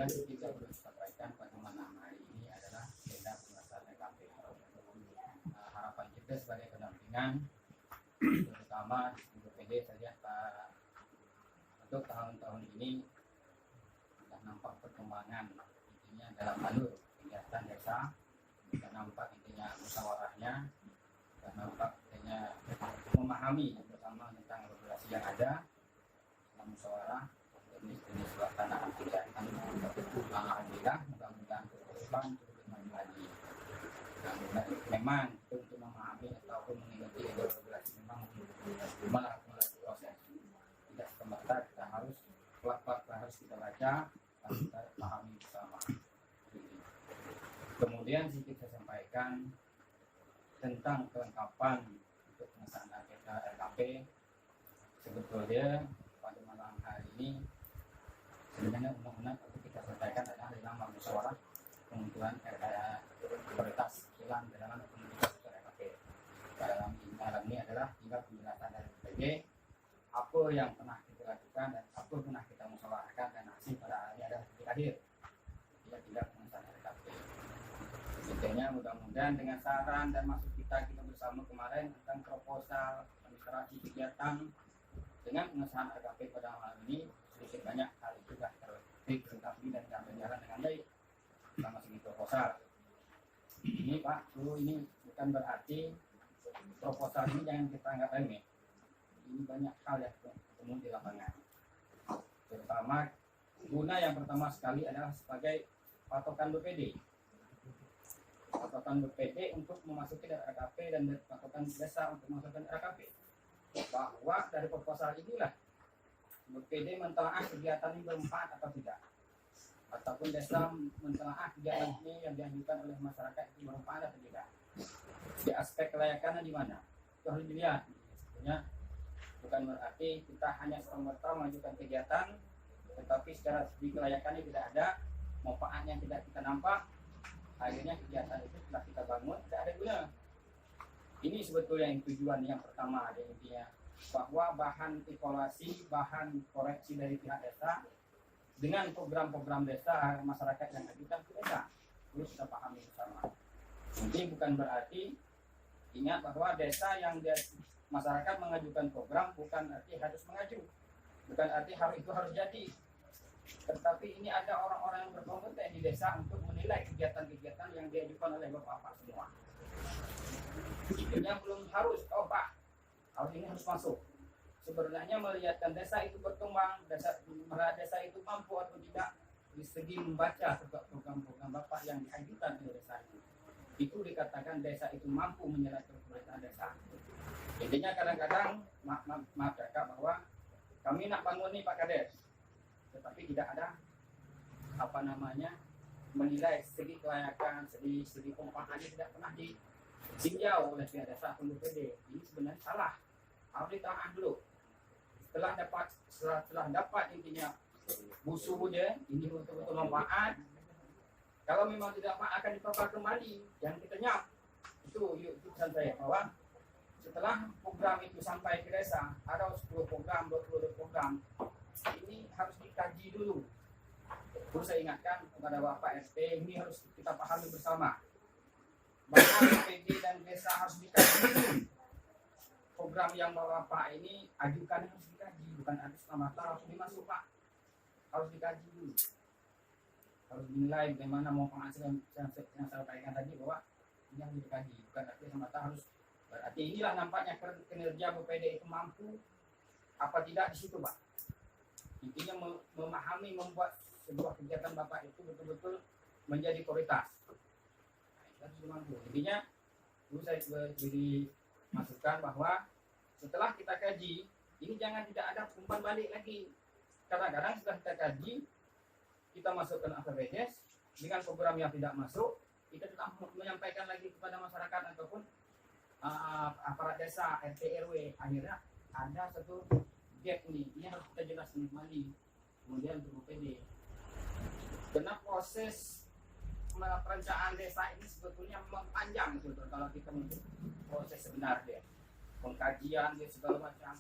kemudian kita perlu sampaikan pada malam hari ini adalah agenda pengesahan RKP. Harapan kita sebagai pendampingan, terutama di BPD saja untuk tahun-tahun ini sudah nampak perkembangan intinya dalam alur kegiatan desa, sudah nampak intinya musyawarahnya, sudah nampak intinya memahami bersama tentang regulasi yang ada dalam musyawarah jenis pelaksanaan kegiatan. Alhamdulillah, mudah-mudahan ke depan cukup maju lagi. Memang untuk memahami ataupun mengikuti regulasi memang melalui proses. Tidak semata kita harus pelan-pelan harus kita baca dan kita pahami bersama. Kemudian sedikit saya sampaikan tentang kelengkapan untuk pengesahan agenda RKP. Sebetulnya pada malam hari ini sebenarnya undang-undang itu kita sampaikan adalah dalam musyawarah penentuan prioritas hilang dalam komunitas RKP. Dalam ini adalah tinggal penjelasan dari BPD apa yang pernah kita lakukan dan apa pernah kita musyawarahkan dan hasil pada hari adalah titik akhir. Dia tidak pengesahan RKP. Intinya mudah-mudahan dengan saran dan maksud kita bersama kemarin tentang proposal administrasi kegiatan dengan pengesahan RKP pada malam ini sedikit banyak hal itu sudah terlengkapi dan tidak berjalan dengan baik selama segi proposal. Ini Pak, ini bukan berarti proposal ini jangan kita anggap remeh. Ini banyak hal yang ketemu di lapangan. Terutama guna yang pertama sekali adalah sebagai patokan BPD. Patokan BPD untuk memasuki RKP dan patokan desa untuk memasukkan RKP. Bahwa dari proposal inilah BPD mentelaah kegiatan ini bermanfaat atau tidak, ataupun desa mentelaah kegiatan ini yang dianjurkan oleh masyarakat itu bermanfaat atau tidak. Di aspek kelayakannya di mana itu harus dilihat. Sebenarnya bukan berarti kita hanya serta-merta mengajukan kegiatan, tetapi secara segi kelayakannya tidak ada, manfaatnya tidak kita nampak, akhirnya kegiatan itu setelah kita bangun tidak ada guna. Ini sebetulnya yang tujuan yang pertama ada intinya, bahwa bahan evaluasi, bahan koreksi dari pihak desa dengan program-program desa masyarakat yang ajukan ke desa perlu kita pahami bersama. Ini bukan berarti ingat bahwa desa yang masyarakat mengajukan program bukan arti harus mengaju, bukan arti hal itu harus jadi. Tetapi ini ada orang-orang yang berkompeten di desa untuk menilai kegiatan-kegiatan yang diajukan oleh bapak-bapak semua. Intinya belum harus, oh Pak, harus ini harus masuk. Sebenarnya melihatkan desa itu berkembang, desa itu mampu atau tidak di segi membaca program-program bapak yang diajukan oleh desa itu. Itu dikatakan desa itu mampu menyelesaikan pemerintahan desa. Intinya kadang-kadang maaf kakak bahwa kami nak bangun nih Pak Kades, tetapi tidak ada menilai segi kelayakan, segi pemanfaatannya tidak pernah ditinjau oleh pihak desa atau BPD. Ini sebenarnya salah, harus ditelaah dulu. Setelah dapat intinya busunya ini betul-betul manfaat. Kalau memang tidak akan dipapar kembali, yang kita nyap. Itu pesan saya bahwa setelah program itu sampai ke desa, ada 10 program, 20 program, ini harus dikaji dulu. Terus saya ingatkan kepada Bapak RT, ini harus kita pahami bersama. Bahwa BPD dan desa harus dikaji dulu. Program yang Bapak ini ajukan harus dikaji, bukan harus semata langsung dimasuk Pak. Harus dikaji dulu. Harus dinilai bagaimana manfaat yang saya sampaikan tadi bahwa ini harus dikaji, bukan arti semata harus. Berarti inilah nampaknya kinerja BPD itu mampu apa tidak di situ Pak. Intinya memahami, membuat sebuah kegiatan Bapak itu betul-betul menjadi prioritas. Nah, itu mampu. Intinya dulu saya beri masukan bahwa setelah kita kaji, ini jangan tidak ada umpan balik lagi. Kadang-kadang setelah kita kaji, kita masukkan APBDes dengan program yang tidak masuk, kita tetap menyampaikan lagi kepada masyarakat ataupun aparat desa, RT RW. Akhirnya ada satu gap ini harus kita jelaskan kembali. Kemudian untuk BPD, karena proses perencanaan desa ini sebetulnya memang panjang betul kalau kita mengikuti proses sebenarnya, pengkajian dan segala macam.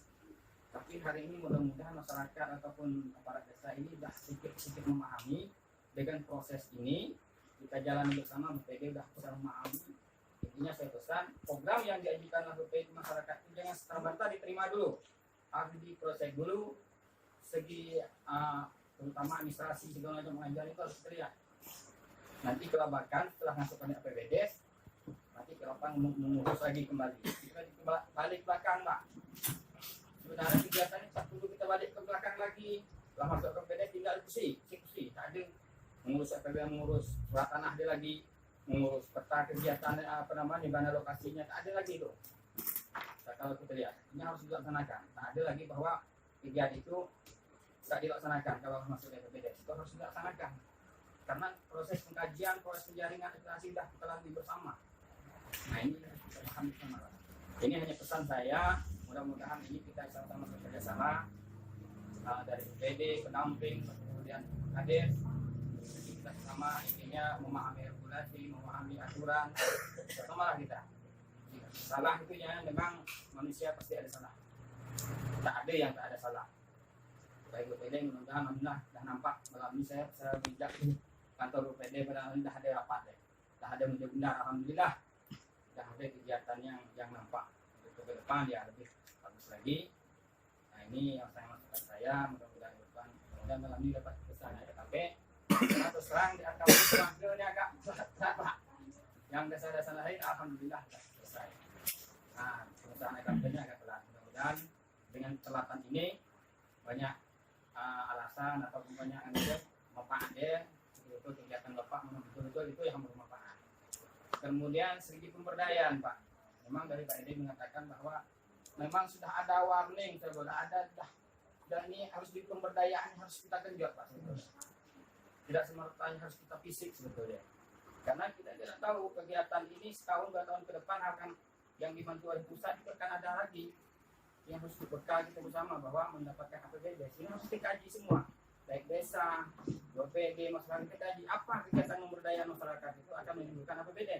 Tapi hari ini mudah-mudahan masyarakat ataupun aparat desa ini sudah sedikit memahami dengan proses ini kita jalani bersama. BPD sudah bisa memahami. Intinya saya pesan program yang diajukan oleh BPD masyarakat itu jangan serta-merta diterima dulu, harus diproses dulu. Segi terutama administrasi segala macam pengajaran itu harus terlihat. Nanti kelabakan setelah masuk ke APBDes, nanti kelabakan mengurus lagi kembali. Kita balik belakang, Pak. Sebenarnya kegiatan ini tak perlu kita balik ke belakang lagi. Setelah masuk ke APBDes tinggal eksekusi, tak ada mengurus APBD, mengurus surat tanah dia lagi, mengurus peta kegiatan di mana lokasinya, tak ada lagi itu. Nah, kalau kita lihat, ini harus dilaksanakan. Tak ada lagi bahwa kegiatan itu tak dilaksanakan. Kalau masuk ke APBDes itu harus dilaksanakan. Karena proses pengkajian, proses penjaringan integrasi sudah kita lalui bersama. Nah ini kita pahami bersama. Ini hanya pesan saya. Mudah-mudahan ini kita sama-sama bekerja sama dari BPD, pendamping, kemudian Kades. Kita sama intinya memahami regulasi, memahami aturan, bersamalah kita. Salah itu ya memang manusia pasti ada salah. Tak ada yang tak ada salah. Baik BPD mudah-mudahan dah nampak malam ini saya bijak kantor BPD pada dah ada rapat deh, dah ada benar alhamdulillah, dah ada kegiatan yang nampak untuk ke depan ya lebih bagus lagi. Nah ini yang saya maksudkan saya, mudah-mudahan ke depan, mudah-mudahan malam ini dapat pesan TKP. Karena terus terang di angka ini agak berat Pak. Yang dasar-dasar lain alhamdulillah sudah selesai. Nah perusahaan TKP-nya agak pelan. Mudah-mudahan dengan telatan ini banyak alasan atau banyak manfaat dia. Itu kegiatan Bapak memang betul-betul itu yang bermanfaat. Kemudian segi pemberdayaan Pak, memang dari Pak Edi mengatakan bahwa memang sudah ada warning, sudah ada dan ini harus di pemberdayaan harus kita genjot Pak. Tidak semertanya harus kita fisik sebetulnya. Karena kita tidak tahu kegiatan ini setahun 2 tahun ke depan akan yang dibantu oleh pusat itu akan ada lagi yang harus dibekal kita bersama bahwa mendapatkan APBD. Ini harus dikaji semua. Baik desa, BPD, masyarakat kita kaji apa kegiatan pemberdayaan masyarakat itu akan menimbulkan APBD.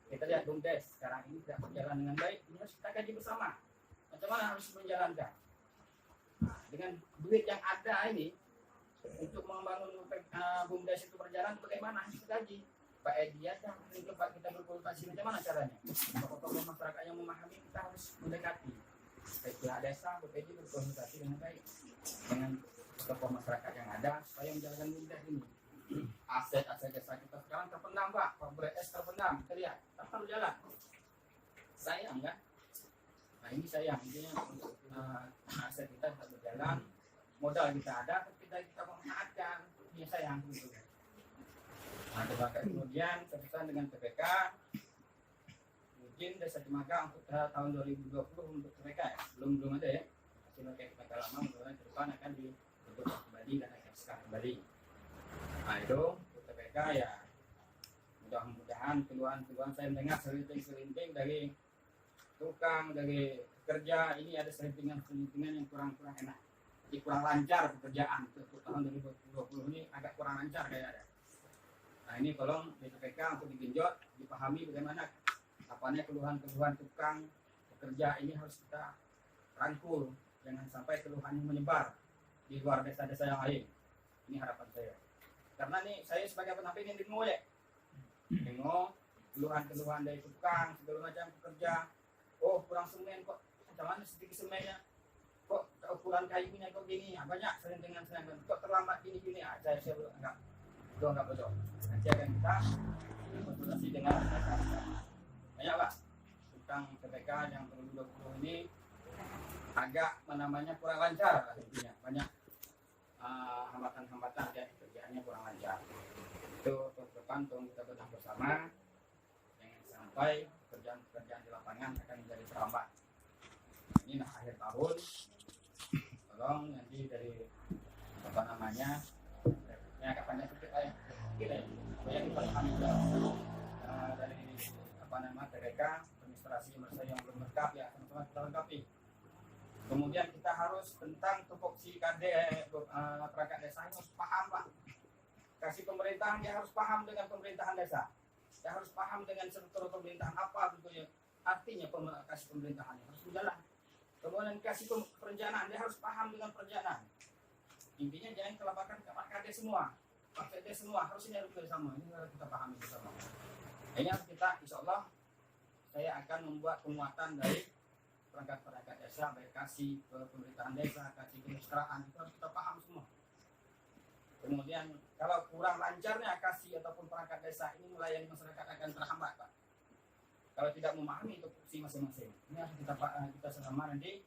Kita lihat BUMDes sekarang ini tidak berjalan dengan baik, ini harus kita kaji bersama. Macam mana harus menjalankan? Nah, dengan duit yang ada ini untuk membangun BUMDes itu berjalan bagaimana harus kita kaji. Pak Edi ada tempat kita berkonsultasi macam mana caranya. Tokoh-tokoh masyarakat yang memahami kita harus mendekati. Baik pihak desa, BPD berkonsultasi dengan baik dengan tokoh masyarakat yang ada supaya menjalankan BUMDes ini. Aset-aset desa kita sekarang terpendam Pak, BUMDes terpendam, kita lihat, tak perlu jalan. Sayang kan? Nah ini sayang, intinya aset kita tidak berjalan, modal kita ada, tapi kita memanfaatkan, ini sayang. Nah kemudian sesuai dengan PPK, mungkin desa Cimaga untuk tahun 2020 untuk PPK ya, belum ada ya, masih pakai PPK lama, mudah-mudahan ke depan akan dibentuk kembali dan akan sekarang kembali. Nah itu untuk PPK ya, mudah-mudahan keluhan-keluhan saya mendengar selinting dari tukang, dari pekerja, ini ada selintingan yang kurang enak, jadi kurang lancar pekerjaan untuk tahun 2020 ini agak kurang lancar kayak ada. Nah ini tolong di PPK untuk digenjot, dipahami bagaimana apanya keluhan-keluhan tukang pekerja ini harus kita rangkul, jangan sampai keluhan yang menyebar di luar desa-desa yang lain. Ini harapan saya. Karena nih saya sebagai pendamping yang dengo ya, dengo keluhan-keluhan dari tukang segala macam pekerja. Oh kurang semen kok, macam mana sedikit semennya? Kok ukuran kayunya kok gini? Banyak sering dengan kok terlambat gini-gini? Saya enggak betul. Nanti akan kita konsultasi dengan mereka. Banyak Pak, tentang PPK yang 2020 ini agak namanya kurang lancar intinya, banyak hambatan-hambatan ya, kerjaannya kurang lancar. Itu untuk depan tolong kita bedah bersama, jangan sampai pekerjaan-pekerjaan di lapangan akan menjadi terlambat. Ini akhir tahun, tolong nanti dari apa namanya, ini agak panjang sedikit ya, yang kita pahami dari apa nama PPK, administrasi yang belum lengkap ya, teman-teman kita lengkapi. Kemudian kita harus tentang tupoksi KD perangkat desa harus paham Pak. Kasih pemerintahan dia harus paham dengan pemerintahan desa. Dia harus paham dengan struktur pemerintahan apa bentuknya. Artinya kasih pemerintahan harus berjalan. Kemudian kasih perencanaan dia harus paham dengan perencanaan. Intinya jangan kelabakan kamar KD semua. Pak PDS semua harus ini harus bersama, ini harus kita pahami bersama. Ini harus kita, insya Allah saya akan membuat penguatan dari perangkat-perangkat desa, baik kasih pemerintahan desa, kasih kemitraan, itu harus kita paham semua. Kemudian kalau kurang lancarnya kasih ataupun perangkat desa ini melayani masyarakat akan terhambat, Pak. Kalau tidak memahami itu fungsi masing-masing, ini harus kita sama nanti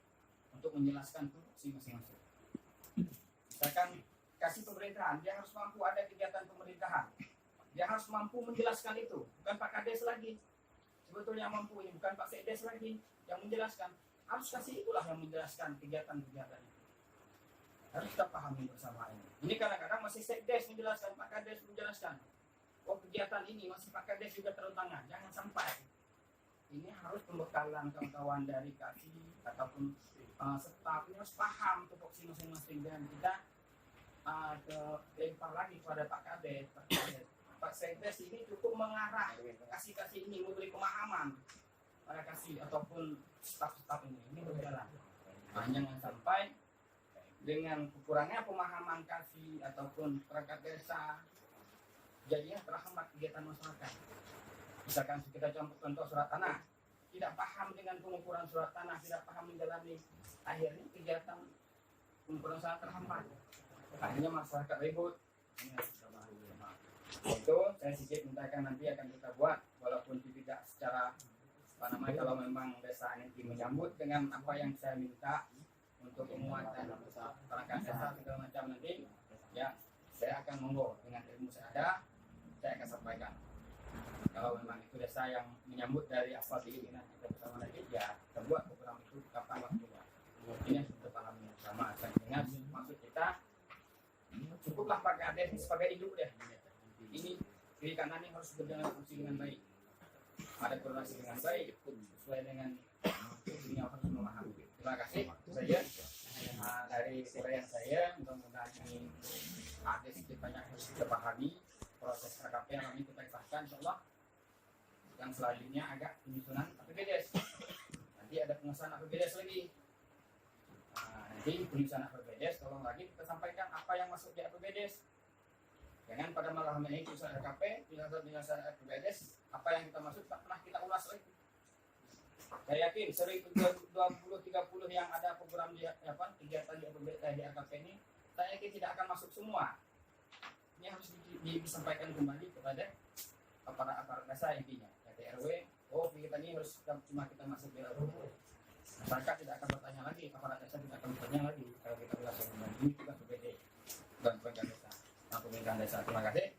untuk menjelaskan fungsi masing-masing. Misalkan kasih pemerintahan, dia harus mampu ada kegiatan pemerintahan, dia harus mampu menjelaskan itu, bukan Pak Kades lagi. Sebetulnya mampu ini bukan Pak Sekdes lagi yang menjelaskan, harus kasih itulah yang menjelaskan kegiatan-kegiatan itu. Harus kita pahami bersama ini. Ini kadang-kadang masih Sekdes menjelaskan, Pak Kades menjelaskan. Oh kegiatan ini masih Pak Kades juga turun tangan, jangan sampai. Ini harus pembekalan kawan-kawan dari kasih ataupun staf ini harus paham tupoksi masing-masing dan kita lempar lagi kepada Pak Kades. Pak Sekdes ini cukup mengarah kasih ini, memberi pemahaman pada kasih ataupun staf-staf ini berjalan. Jangan sampai dengan kurangnya pemahaman kasih ataupun perangkat desa jadinya terhambat kegiatan masyarakat. Misalkan kita contoh surat tanah, tidak paham dengan pengukuran surat tanah, tidak paham menjalani, akhirnya kegiatan pengukuran surat terhambat. Akhirnya masyarakat ribut. Itu saya sedikit mintakan nanti akan kita buat, walaupun tidak secara kalau memang desa ini menyambut dengan apa yang saya minta untuk penguatan perangkat desa segala macam nanti, ya saya akan monggo dengan ilmu saya ada, saya akan sampaikan. Kalau memang itu desa yang menyambut dari apa keinginan kita bersama nanti, ya kita buat program itu kapan waktunya. Ini harus kita pahami bersama. Dengan maksud kita cukuplah Pak Kades sebagai induk deh. Ini kiri kanan ini harus berjalan fungsi dengan baik. Ada koordinasi dengan baik sesuai dengan fungsinya harus memahami. Terima kasih saya dari uraian saya. Mudah-mudahan ini ada sedikit banyak harus kita pahami proses KKP yang kami kita sahkan insyaallah. Yang selanjutnya agak penyusunan APBDes. Nanti ada pengesahan APBDes lagi. Nanti penyusunan APBDes tolong lagi kita sampaikan apa yang masuk di APBDes. Jangan pada malam ini penyusunan RKP, penyusunan APBDes, apa yang kita maksud tak pernah kita ulas lagi. Saya yakin 2020-30 yang ada program di kegiatan di APBDes di RKP ini, saya yakin tidak akan masuk semua. Ini harus disampaikan kembali kepada aparat desa intinya, RT RW. Oh kita ini harus cuma kita masuk di RW. Masyarakat tidak akan bertanya lagi, aparat desa tidak akan bertanya lagi kalau kita ulas kembali. Ini juga APBD dan perangkat desa. Pemerintahan desa. Terima kasih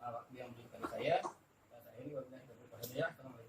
waktu yang diberikan saya. Saya ini wabillahi taufiq wal hidayah. Assalamualaikum.